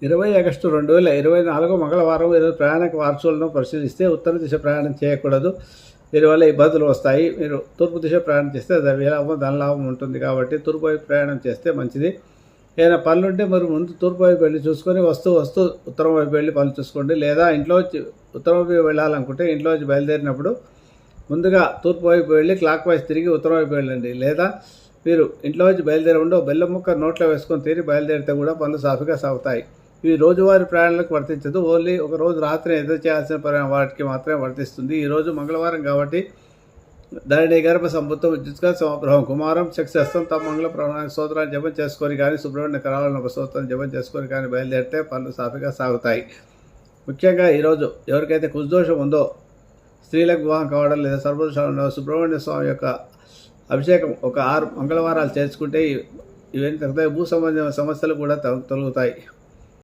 20 August 2024 మంగళవారం ఈరోజు ప్రయాణిక వార్షులను పరిశీలిస్తే ఉత్తర దిశ ప్రయాణం చేయకూడదు. దీనివల్ల ఇబ్బందులు వస్తాయి. మీరు తూర్పు దిశ ప్రయాణం చేస్తే వ్యయలాభం ధనలాభం ఉంటుంది కాబట్టి తూర్పు వైపు ప్రయాణం చేస్తే మంచిది. ఏదైనా పనులుంటే మరి ముందు తూర్పు వైపు వెళ్ళి చూసుకొని వస్తూ ఉత్తరం వైపు వెళ్ళి పనులు చూసుకోండి. లేదా ఇంట్లో ఉత్తరం వైపు వెళ్ళాలనుకుంటే ఇంట్లోంచి బయలుదేరినప్పుడు ముందుగా తూర్పు వైపు వెళ్ళి క్లాక్ వైజ్ తిరిగి ఉత్తరం వైపు వెళ్ళండి. లేదా మీరు ఇంట్లో వచ్చి బయలుదేరి ఉండో బెల్లం ముక్క నోట్లో వేసుకొని తిరిగి బయలుదేరితే కూడా పనులు సాఫీగా సాగుతాయి. ఇవి రోజువారీ ప్రయాణాలకు వర్తించదు. ఓన్లీ ఒక రోజు రాత్రి ఎదురు చేయాల్సిన వాటికి మాత్రమే వర్తిస్తుంది. ఈరోజు మంగళవారం కాబట్టి ధరణి గర్భ సంబుద్ధం విద్యుత్గా సమగ్రహం కుమారం చక్షస్తం తమ మంగళ ప్రణాళిక స్తోత్రాన్ని జపం చేసుకొని కానీ సుబ్రహ్మణ్య కరాలను ఒక స్తోత్రాన్ని జపం చేసుకొని కానీ బయలుదేరితే పనులు సాఫీగా సాగుతాయి. ముఖ్యంగా ఈరోజు ఎవరికైతే కుజదోషం ఉందో, స్త్రీలకు వివాహం కావడం లేదా సర్వదోషాలు సుబ్రహ్మణ్య స్వామి యొక్క అభిషేకం ఒక 6 మంగళవారాలు చేసుకుంటే ఇవన్నీ తగ్గుతాయి. భూ సంబంధమైన సమస్యలు కూడా తొలగుతాయి.